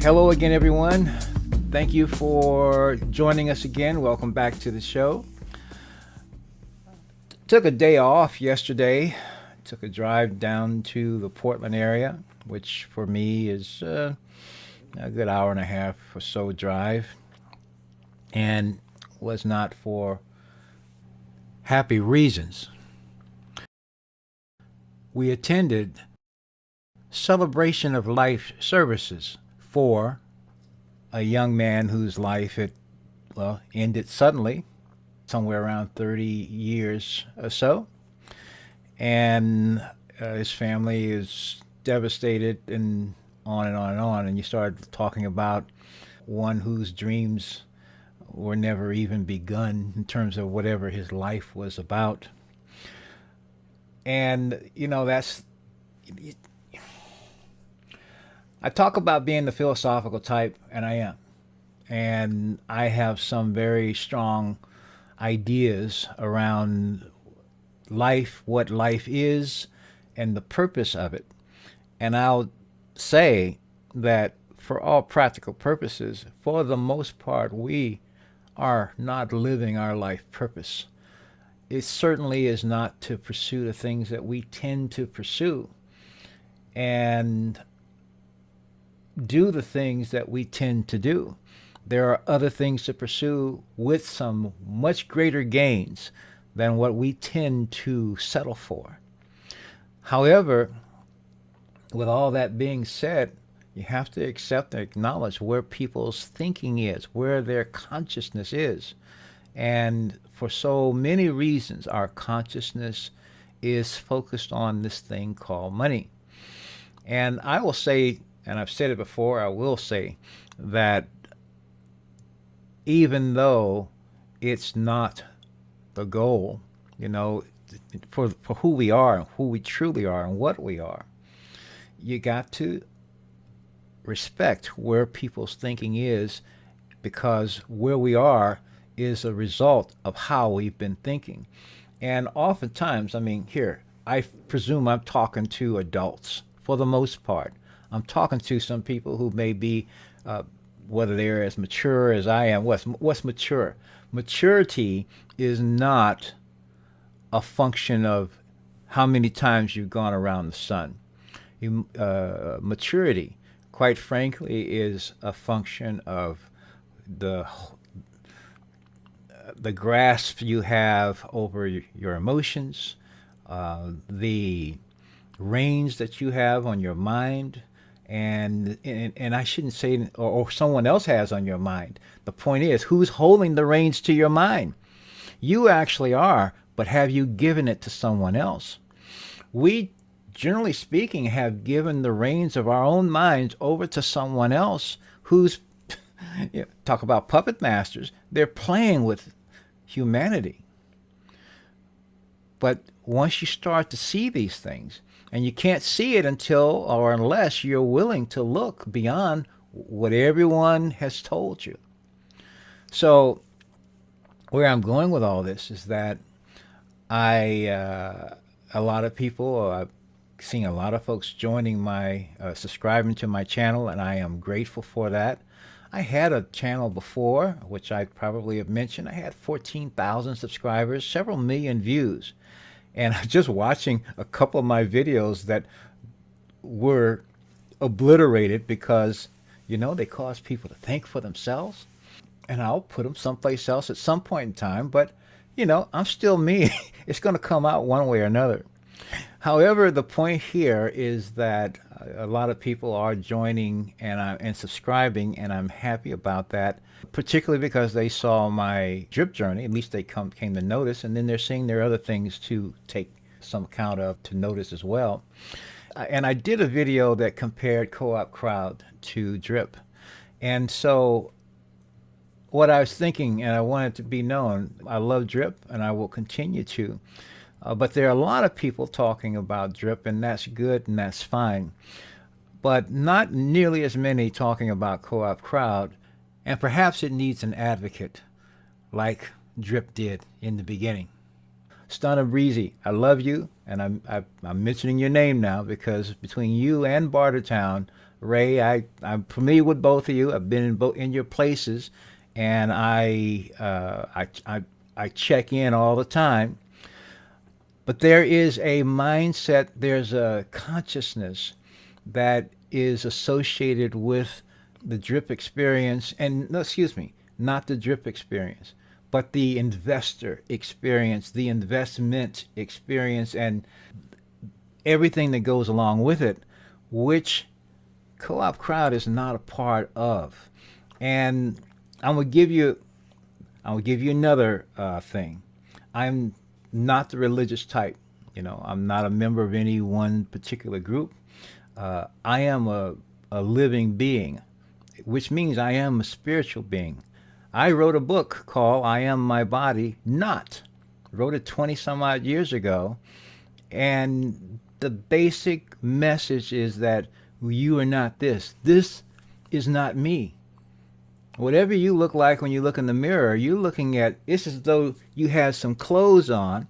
Hello again, everyone. Thank you for joining us again. Welcome back to the show. Took a day off yesterday. Took a drive down to the Portland area, which for me is a good hour and a half or so drive, and was not for happy reasons. We attended celebration of life services for a young man whose life ended suddenly, somewhere around 30 years or so, and his family is devastated, and on and on and on. And you started talking about one whose dreams were never even begun in terms of whatever his life was about. And I talk about being the philosophical type, and I am. And I have some very strong ideas around life, what life is, and the purpose of it. And I'll say that for all practical purposes, for the most part, we are not living our life purpose. It certainly is not to pursue the things that we tend to pursue and do the things that we tend to do. There are other things to pursue with some much greater gains than what we tend to settle for. However, with all that being said, you have to accept and acknowledge where people's thinking is, where their consciousness is. And for so many reasons, our consciousness is focused on this thing called money. And I will say, and I've said it before, I will say that even though it's not the goal, for who we are, and who we truly are, and what we are, you got to respect where people's thinking is, because where we are is a result of how we've been thinking. And oftentimes, I presume I'm talking to adults for the most part. I'm talking to some people who may be, whether they're as mature as I am. What's mature? Maturity is not a function of how many times you've gone around the sun. Maturity, quite frankly, is a function of the grasp you have over your emotions, the reins that you have on your mind, and I shouldn't say, or someone else has on your mind. The point is, who's holding the reins to your mind? You actually are, but have you given it to someone else? We, generally speaking, have given the reins of our own minds over to someone else who's, talk about puppet masters, they're playing with humanity. But once you start to see these things, and you can't see it until or unless you're willing to look beyond what everyone has told you. So where I'm going with all this is that a lot of people, I've seen a lot of folks joining subscribing to my channel, and I am grateful for that. I had a channel before, which I probably have mentioned. I had 14,000 subscribers, several million views. And just watching a couple of my videos that were obliterated because, they cause people to think for themselves. And I'll put them someplace else at some point in time. But, I'm still me. It's going to come out one way or another. However, the point here is that a lot of people are joining and subscribing, and I'm happy about that, particularly because they saw my drip journey. At least they came to notice, and then they're seeing there are other things to take some account of, to notice as well. And I did a video that compared Co-op Crowd to drip. And so what I was thinking, and I wanted to be known, I love drip, and I will continue to. But there are a lot of people talking about drip, and that's good and that's fine. But not nearly as many talking about Co-op Crowd, and perhaps it needs an advocate like drip did in the beginning. Stunner Breezy, I love you, and I'm mentioning your name now because between you and Bartertown, Ray, I'm familiar with both of you. I've been in both in your places, and I check in all the time. But there is a mindset, there's a consciousness that is associated with the drip experience, and no, excuse me, not the drip experience, but the investor experience, the investment experience, and everything that goes along with it, which co-op crowd is not a part of. And I'm gonna give you I'm gonna give you another thing. I'm not the religious type. I'm not a member of any one particular group. I am a living being, which means I am a spiritual being. I wrote a book called I Am My Body Not. Wrote it 20 some odd years ago. And the basic message is that you are not this. This is not me. Whatever you look like when you look in the mirror, you're looking at it's as though you had some clothes on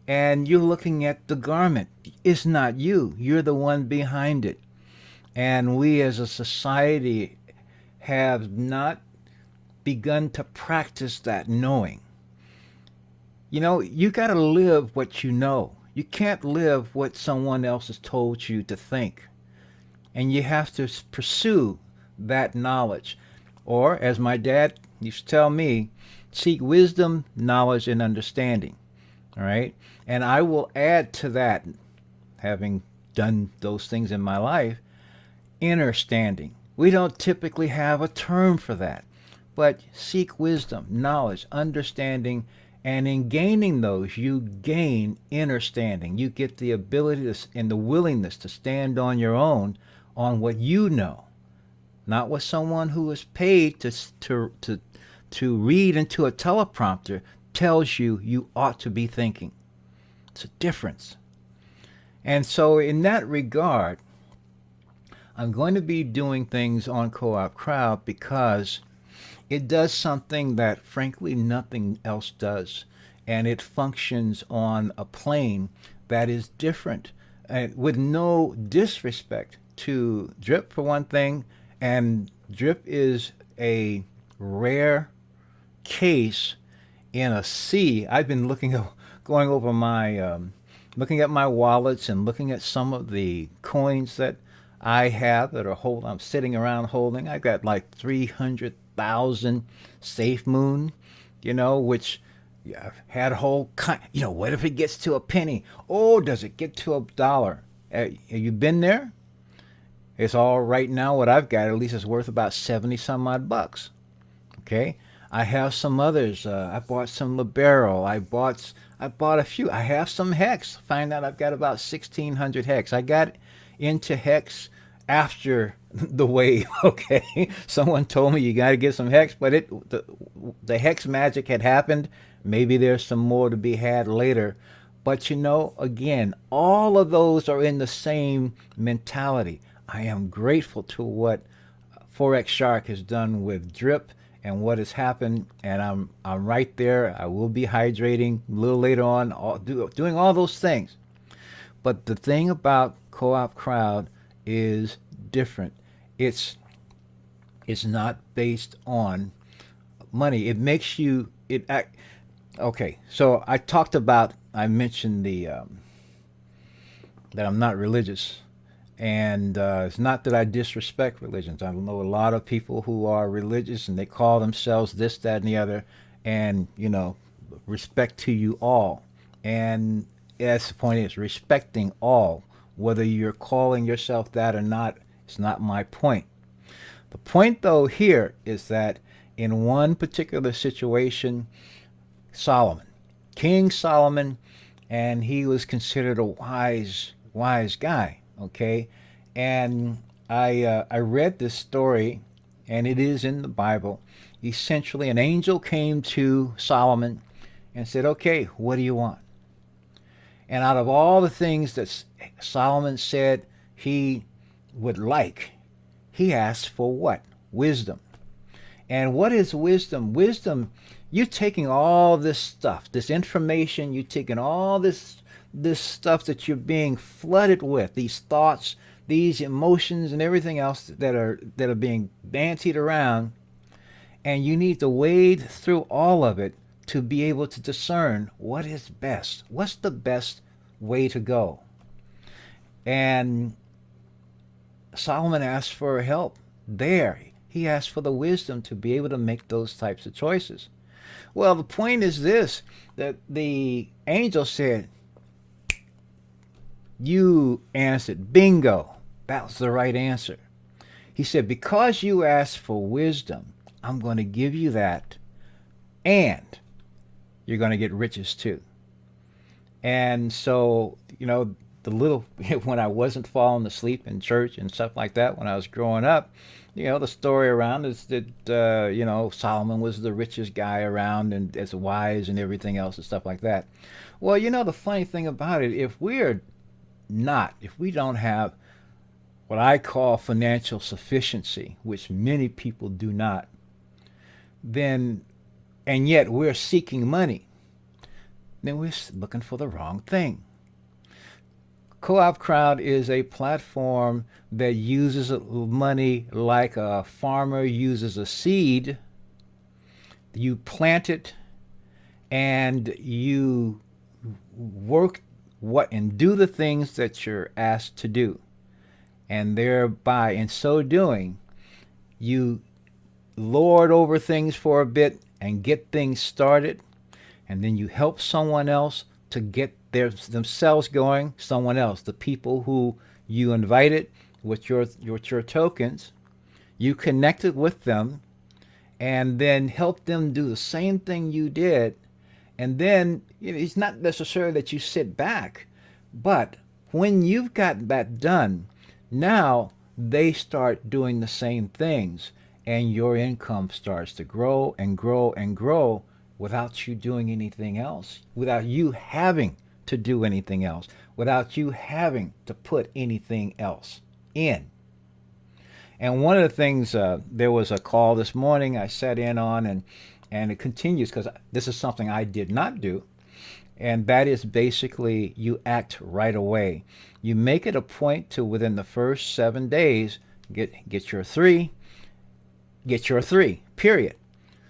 and you're looking at the garment. It's not you. You're the one behind it. And we as a society have not begun to practice that knowing. You got to live what you know. You can't live what someone else has told you to think. And you have to pursue that knowledge. Or, as my dad used to tell me, seek wisdom, knowledge, and understanding. All right? And I will add to that, having done those things in my life, inner standing. We don't typically have a term for that. But seek wisdom, knowledge, understanding, and in gaining those, you gain inner standing. You get the ability and the willingness to stand on your own on what you know, not what someone who is paid to read into a teleprompter tells you ought to be thinking. It's a difference. And so in that regard, I'm going to be doing things on Co-op Crowd because it does something that frankly nothing else does. And it functions on a plane that is different, with no disrespect to drip for one thing. And drip is a rare case in a sea. I've been going over looking at my wallets and looking at some of the coins that I have that I'm sitting around holding. I've got like 300,000 Safe Moon, which I've had a whole what if it gets to a penny? Oh, does it get to $1? Have you been there? It's all right now. What I've got, at least, is worth about 70 some odd bucks. Okay, I have some others. I bought some Libero. I bought a few. I have some Hex. Find out I've got about 1,600 Hex. I got into Hex after the wave. Okay, someone told me you got to get some Hex, but the Hex magic had happened. Maybe there's some more to be had later. But again, all of those are in the same mentality. I am grateful to what Forex Shark has done with drip and what has happened, and I'm right there. I will be hydrating a little later on, doing all those things. But the thing about Co-op Crowd is different. It's not based on money. It makes you okay. So I mentioned that I'm not religious. And it's not that I disrespect religions. I know a lot of people who are religious and they call themselves this, that, and the other. And, respect to you all. And that's the point, is respecting all. Whether you're calling yourself that or not, it's not my point. The point, though, here is that in one particular situation, King Solomon, and he was considered a wise guy. Okay, and I read this story, and it is in the Bible. Essentially, an angel came to Solomon and said, "Okay, what do you want?" And out of all the things that Solomon said he would like, he asked for what? Wisdom. And what is wisdom? Wisdom, you're taking all this stuff, this information, you're taking all this stuff that you're being flooded with, these thoughts, these emotions and everything else that are being bantied around, and you need to wade through all of it to be able to discern what is best. What's the best way to go? And Solomon asked for help there. He asked for the wisdom to be able to make those types of choices. Well, the point is this, that the angel said, you answered, bingo. That was the right answer. He said, because you asked for wisdom, I'm going to give you that, and you're going to get riches too. And so, the little, when I wasn't falling asleep in church and stuff like that, when I was growing up, the story around is that, Solomon was the richest guy around and as wise and everything else and stuff like that. Well, the funny thing about it, if we don't have what I call financial sufficiency, which many people do not, then, and yet we're seeking money, then we're looking for the wrong thing. Co-op Crowd is a platform that uses money like a farmer uses a seed. You plant it and you work and do the things that you're asked to do. And thereby, in so doing, you lord over things for a bit and get things started. And then you help someone else to get themselves going, someone else, the people who you invited with your tokens. You connected with them and then help them do the same thing you did. And then it's not necessarily that you sit back, but when you've got that done, now they start doing the same things, and your income starts to grow and grow and grow without you doing anything else, without you having to do anything else, without you having to put anything else in. And one of the things, there was a call this morning I sat in on, and it continues because this is something I did not do. And that is basically you act right away. You make it a point to within the first 7 days, get your three, period.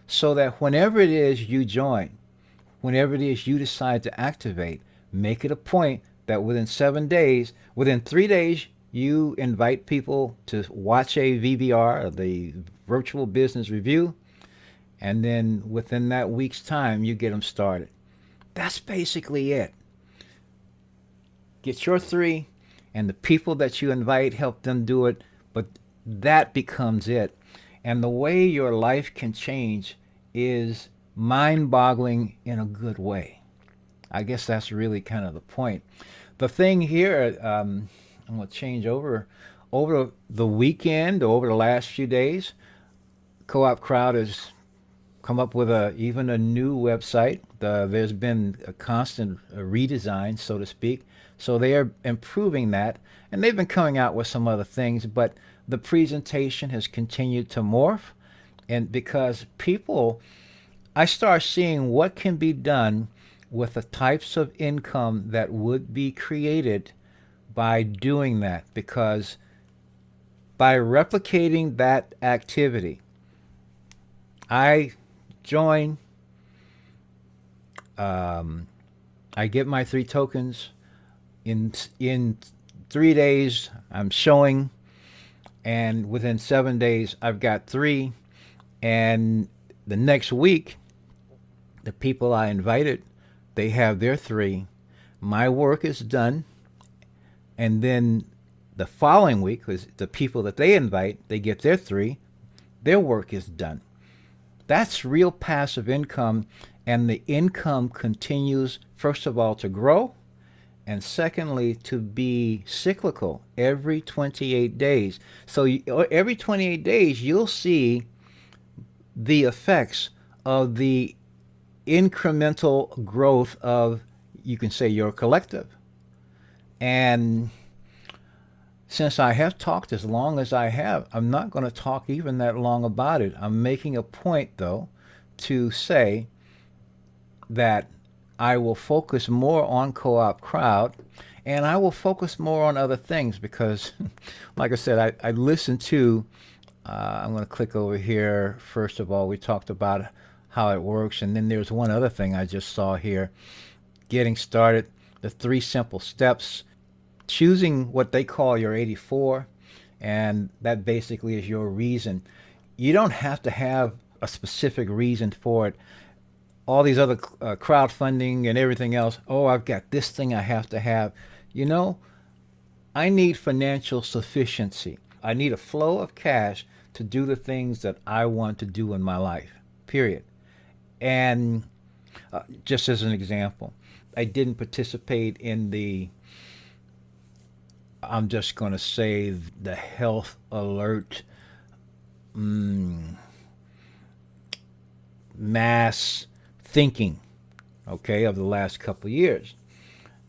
So that whenever it is you join, whenever it is you decide to activate, make it a point that within 7 days, within 3 days, you invite people to watch a VBR, the Virtual Business Review, and then within that week's time, you get them started. That's basically it. Get your three, and the people that you invite, help them do it, but that becomes it. And the way your life can change is mind-boggling in a good way. I guess that's really kind of the point. The thing here, I'm going to change over the weekend, over the last few days, Co-op Crowd has come up with even a new website. There's been a constant redesign, so to speak. So they are improving that, and they've been coming out with some other things, but the presentation has continued to morph. And because I start seeing what can be done with the types of income that would be created by doing that, because by replicating that activity, I join, I get my 3 tokens. In 3 days, I'm showing, and within 7 days, I've got 3. And the next week, the people I invited, they have their 3. My work is done. And then the following week, because the people that they invite, they get their 3. Their work is done. That's real passive income, and the income continues, first of all, to grow, and secondly, to be cyclical every 28 days. So every 28 days, you'll see the effects of the incremental growth of, you can say, your collective. And since I have talked as long as I have, I'm not going to talk even that long about it. I'm making a point, though, to say that I will focus more on co-op crowd, and I will focus more on other things because, like I said, I listen to. I'm going to click over here. First of all, we talked about how it works, and then there's one other thing I just saw here. Getting started, the 3 simple steps, choosing what they call your 84, and that basically is your reason. You don't have to have a specific reason for it. All these other crowdfunding and everything else. Oh, I've got this thing I have to have. You know, I need financial sufficiency. I need a flow of cash to do the things that I want to do in my life, period. And just as an example, I didn't participate in the, I'm just going to say, the health alert mm, mass thinking, okay, of the last couple of years.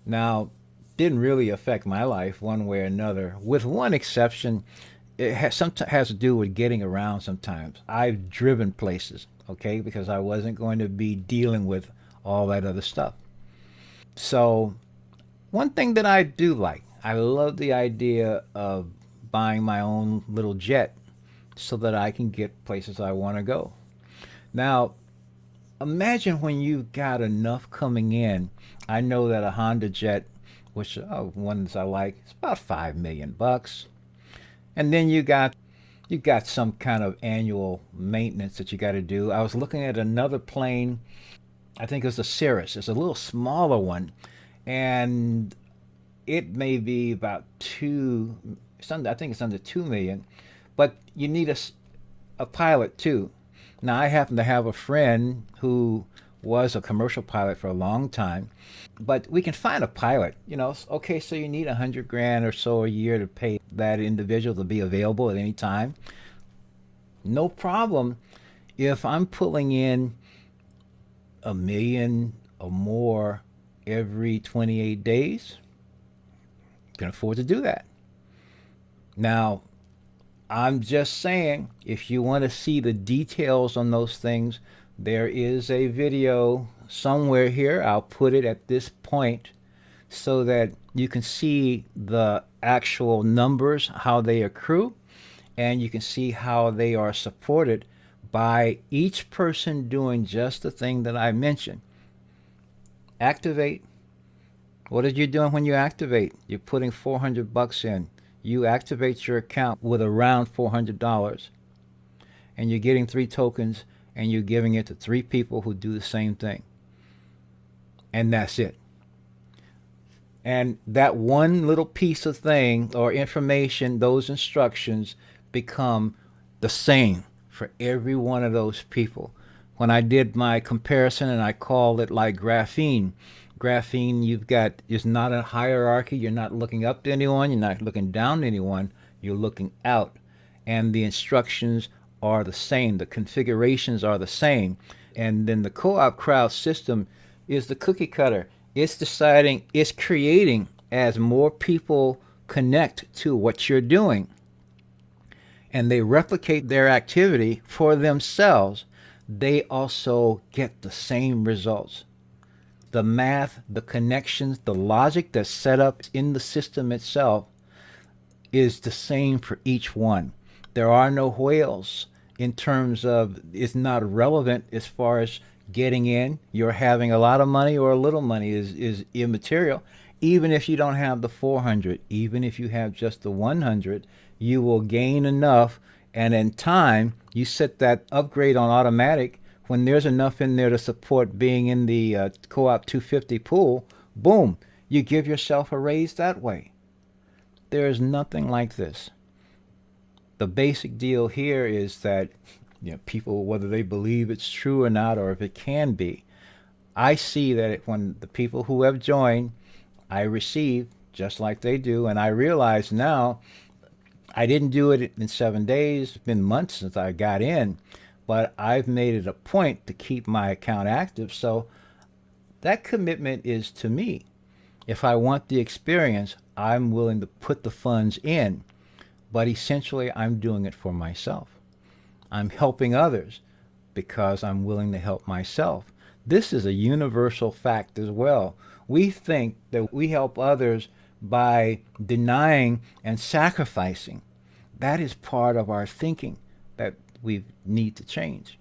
Now, didn't really affect my life one way or another, with one exception. It has to do with getting around sometimes. I've driven places, okay, because I wasn't going to be dealing with all that other stuff. So, one thing that I do like, I love the idea of buying my own little jet so that I can get places I want to go. Now, imagine when you've got enough coming in. I know that a Honda Jet, which ones I like, it's about 5 million bucks, and then you got some kind of annual maintenance that you got to do. I was looking at another plane. I think it's a Cirrus. It's a little smaller one, and it may be about two. I think it's under 2 million, but you need a pilot too. Now, I happen to have a friend who was a commercial pilot for a long time, but we can find a pilot. Okay, so you need 100 grand or so a year to pay that individual to be available at any time. No problem if I'm pulling in 1 million or more every 28 days. You can afford to do that. Now, I'm just saying, if you want to see the details on those things, there is a video somewhere here. I'll put it at this point so that you can see the actual numbers, how they accrue, and you can see how they are supported by each person doing just the thing that I mentioned. Activate. What are you doing when you activate? You're putting 400 bucks in. You activate your account with around $400, and you're getting 3 tokens, and you're giving it to 3 people who do the same thing. And that's it. And that one little piece of thing or information, those instructions become the same for every one of those people. When I did my comparison, and I called it like graphene. Graphene, you've got, is not a hierarchy. You're not looking up to anyone. You're not looking down to anyone. You're looking out. And the instructions are the same. The configurations are the same. And then the co-op crowd system is the cookie cutter. It's deciding, it's creating as more people connect to what you're doing and they replicate their activity for themselves, they also get the same results. The math, the connections, the logic that's set up in the system itself is the same for each one. There are no whales in terms of, it's not relevant as far as getting in. You're having a lot of money or a little money is immaterial. Even if you don't have the 400, even if you have just the 100, you will gain enough, and in time you set that upgrade on automatic. When there's enough in there to support being in the co-op 250 pool, boom, you give yourself a raise that way. There is nothing like this. The basic deal here is that, people, whether they believe it's true or not, or if it can be, I see that when the people who have joined, I receive just like they do, and I realize now I didn't do it in 7 days. It's been months since I got in, but I've made it a point to keep my account active. So that commitment is to me. If I want the experience, I'm willing to put the funds in, but essentially I'm doing it for myself. I'm helping others because I'm willing to help myself. This is a universal fact as well. We think that we help others by denying and sacrificing. That is part of our thinking that we need to change.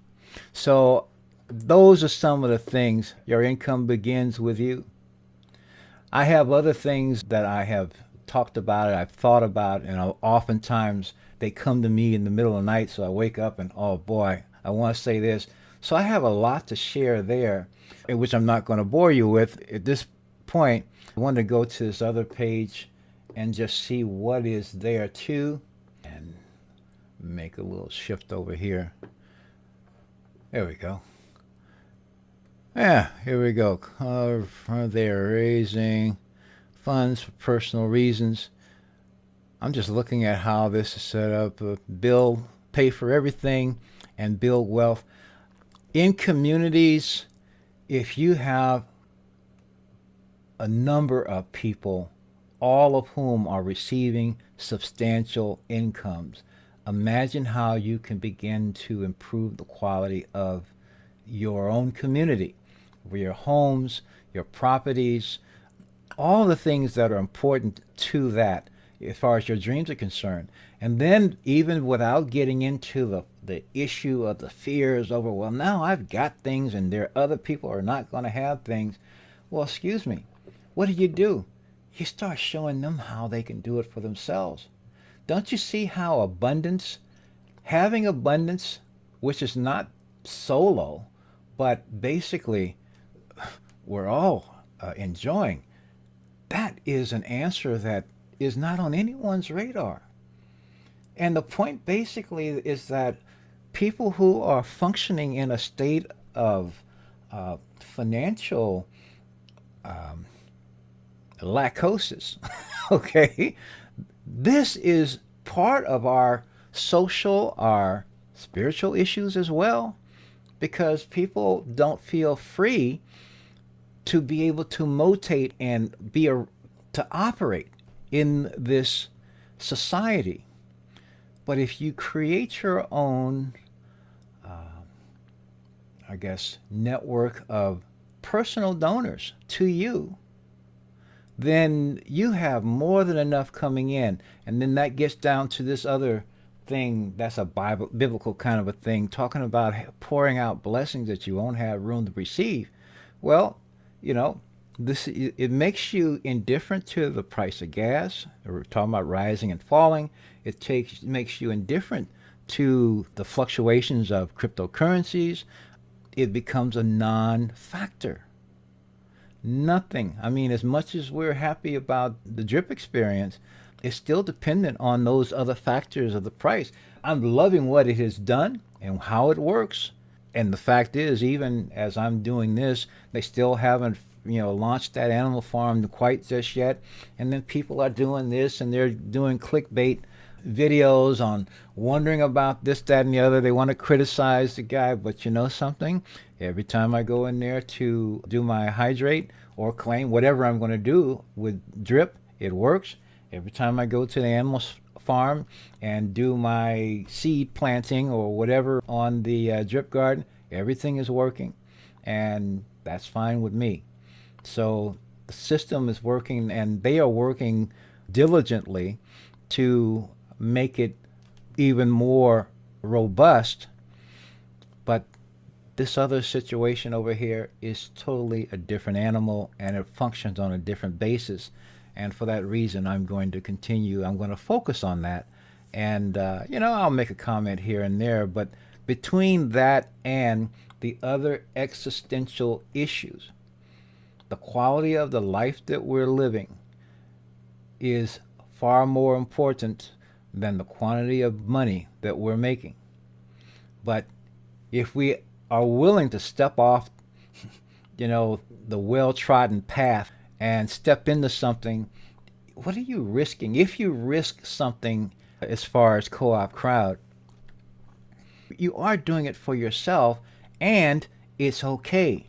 So, those are some of the things. Your income begins with you. I have other things that I have talked about, I've thought about, and oftentimes they come to me in the middle of the night. So I wake up and, oh boy, I want to say this. So I have a lot to share there, which I'm not going to bore you with at this point. I want to go to this other page and just see what is there too, and make a little shift over here. There we go. Yeah, here we go. They're raising funds for personal reasons. I'm just looking at how this is set up. Build, pay for everything, and build wealth. In communities, if you have a number of people, all of whom are receiving substantial incomes, imagine how you can begin to improve the quality of your own community, your homes, your properties, all the things that are important to that as far as your dreams are concerned. And then even without getting into the issue of the fears over, well, now I've got things and there other people are not going to have things. Well, excuse me. What do? You start showing them how they can do it for themselves. Don't you see how having abundance, which is not solo, but basically we're all enjoying, that is an answer that is not on anyone's radar. And the point basically is that people who are functioning in a state of financial lacosis, okay, this is part of our social, our spiritual issues as well, because people don't feel free to be able to motate and to operate in this society. But if you create your own, I guess, network of personal donors to you, then you have more than enough coming in. And then that gets down to this other thing that's a biblical kind of a thing, talking about pouring out blessings that you won't have room to receive. Well, it makes you indifferent to the price of gas. We're talking about rising and falling. It makes you indifferent to the fluctuations of cryptocurrencies. It becomes a non-factor. Nothing. I mean, as much as we're happy about the drip experience, it's still dependent on those other factors of the price. I'm loving what it has done and how it works. And the fact is, even as I'm doing this, they still haven't, launched that animal farm quite just yet. And then people are doing this and they're doing clickbait videos on wondering about this, that, and the other. They want to criticize the guy, but you know something? Every time I go in there to do my hydrate or claim whatever I'm going to do with drip, it works. Every time I go to the animal farm and do my seed planting or whatever on the drip garden, everything is working, and that's fine with me. So the system is working, and they are working diligently to make it even more robust. But this other situation over here is totally a different animal, and it functions on a different basis. And for that reason, I'm going to focus on that. And, I'll make a comment here and there, but between that and the other existential issues, the quality of the life that we're living is far more important than the quantity of money that we're making. But if we are willing to step off, the well-trodden path and step into something, what are you risking? If you risk something as far as Co-op Crowd, you are doing it for yourself, and it's okay.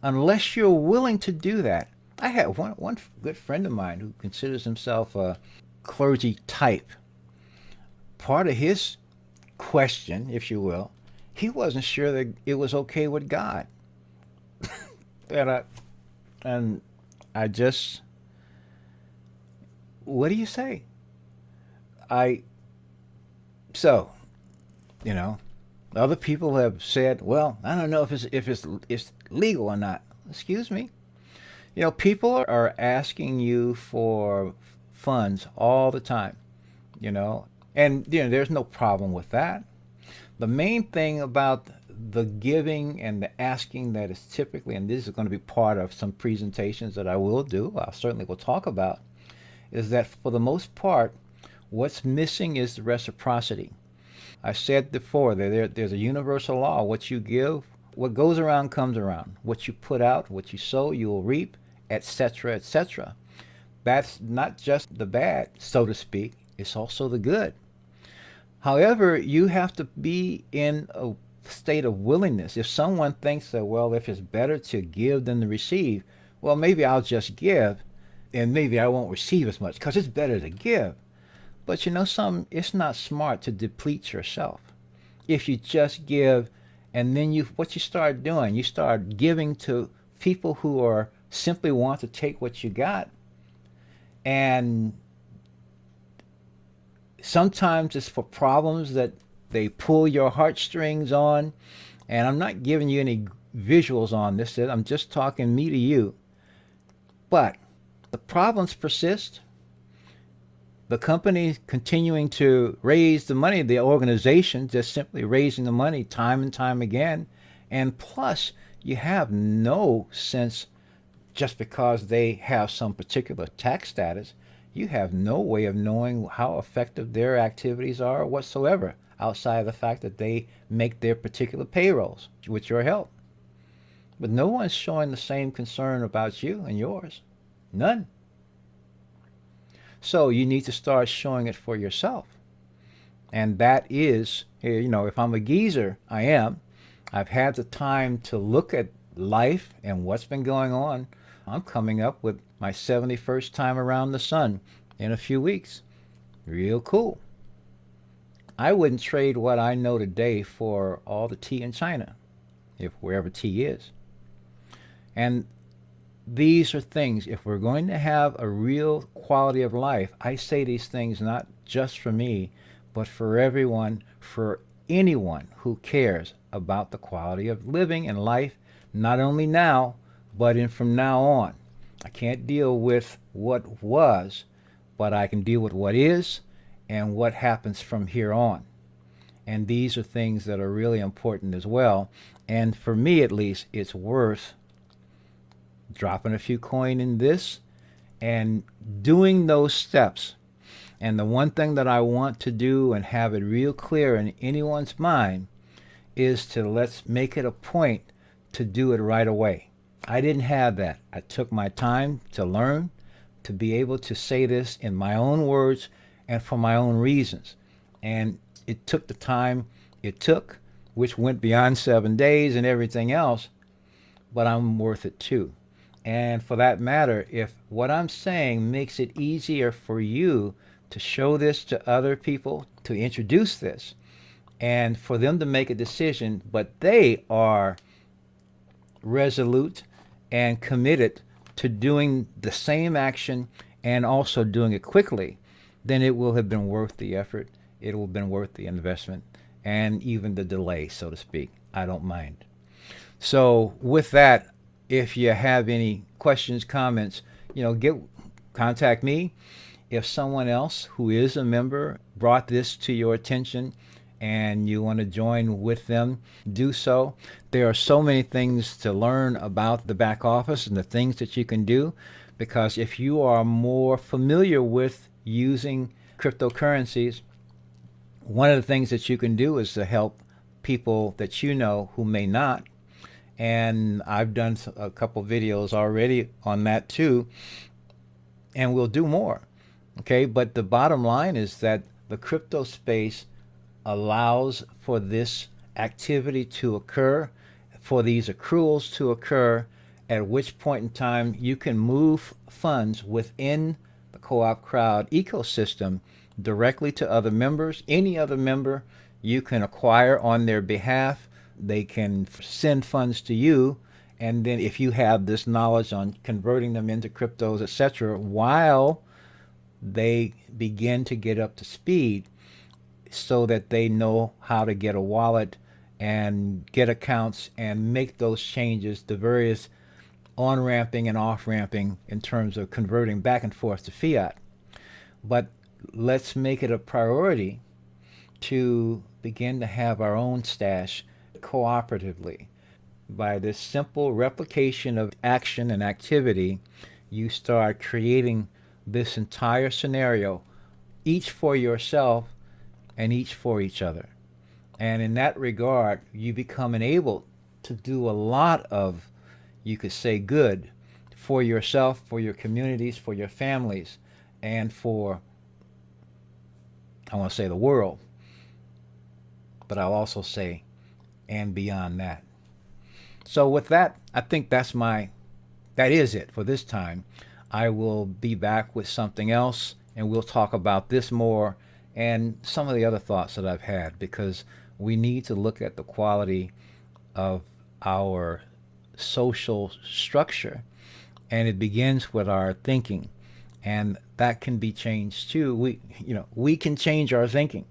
Unless you're willing to do that. I have one good friend of mine who considers himself a clergy type. Part of his question, if you will, he wasn't sure that it was okay with God. And I just, what do you say? I so you know, other people have said, well, I don't know if it's legal or not. Excuse me. People are asking you for funds all the time. You know, and there's no problem with that. The main thing about the giving and the asking that is typically, and this is going to be part of some presentations that I will do, I certainly will talk about, is that for the most part, what's missing is the reciprocity. I said before that there's a universal law. What you give, what goes around comes around. What you put out, what you sow, you will reap, etc., etc. That's not just the bad, so to speak. It's also the good. However, you have to be in a state of willingness. If someone thinks that, well, if it's better to give than to receive, well, maybe I'll just give and maybe I won't receive as much because it's better to give. But it's not smart to deplete yourself. If you just give and then what you start doing, you start giving to people who are simply want to take what you got. And sometimes it's for problems that they pull your heartstrings on. And I'm not giving you any visuals on this. I'm just talking me to you. But the problems persist. The company continuing to raise the money, the organization just simply raising the money time and time again. And plus, you have no sense, just because they have some particular tax status, you have no way of knowing how effective their activities are whatsoever, outside of the fact that they make their particular payrolls with your help. But no one's showing the same concern about you and yours. None. So you need to start showing it for yourself. And that is, if I'm a geezer, I am. I've had the time to look at life and what's been going on. I'm coming up with my 71st time around the sun in a few weeks. Real cool. I wouldn't trade what I know today for all the tea in China, if wherever tea is. And these are things, if we're going to have a real quality of life, I say these things not just for me, but for everyone, for anyone who cares about the quality of living and life, not only now, but from now on. I can't deal with what was, but I can deal with what is and what happens from here on. And these are things that are really important as well. And for me, at least, it's worth dropping a few coin in this and doing those steps. And the one thing that I want to do and have it real clear in anyone's mind is to let's make it a point to do it right away. I didn't have that. I took my time to learn, to be able to say this in my own words and for my own reasons. And it took the time it took, which went beyond 7 days and everything else, but I'm worth it too. And for that matter, if what I'm saying makes it easier for you to show this to other people, to introduce this, and for them to make a decision, but they are resolute and committed to doing the same action and also doing it quickly, then it will have been worth the effort. It will have been worth the investment and even the delay, so to speak. I don't mind. So with that, if you have any questions, comments, contact me. If someone else who is a member brought this to your attention and you want to join with them, do so. There are so many things to learn about the back office and the things that you can do, because if you are more familiar with using cryptocurrencies, one of the things that you can do is to help people that you know who may not. And I've done a couple videos already on that too, and we'll do more. Okay, but the bottom line is that the crypto space allows for this activity to occur, for these accruals to occur, at which point in time you can move funds within the co-op crowd ecosystem directly to other members. Any other member you can acquire on their behalf. They can send funds to you, And then if you have this knowledge on converting them into cryptos, etc., while they begin to get up to speed, so that they know how to get a wallet and get accounts and make those changes, the various on-ramping and off-ramping in terms of converting back and forth to fiat. But let's make it a priority to begin to have our own stash cooperatively. By this simple replication of action and activity, you start creating this entire scenario, each for yourself and each for each other. And in that regard, you become enabled to do a lot of, you could say, good for yourself, for your communities, for your families, and for, I want to say, the world. But I'll also say, and beyond that. So with that, I think that is it for this time. I will be back with something else, and we'll talk about this more and some of the other thoughts that I've had, because we need to look at the quality of our social structure, and it begins with our thinking, and that can be changed too. We can change our thinking.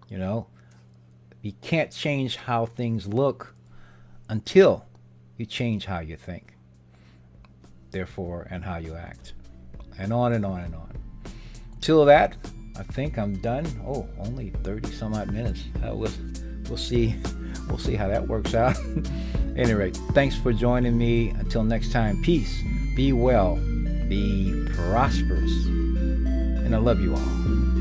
You can't change how things look until you change how you think, therefore, and how you act, and on and on and on. Till that, I think I'm done. Oh, only 30 some odd minutes. We'll see how that works out. Anyway, thanks for joining me. Until next time, peace, be well, be prosperous, and I love you all.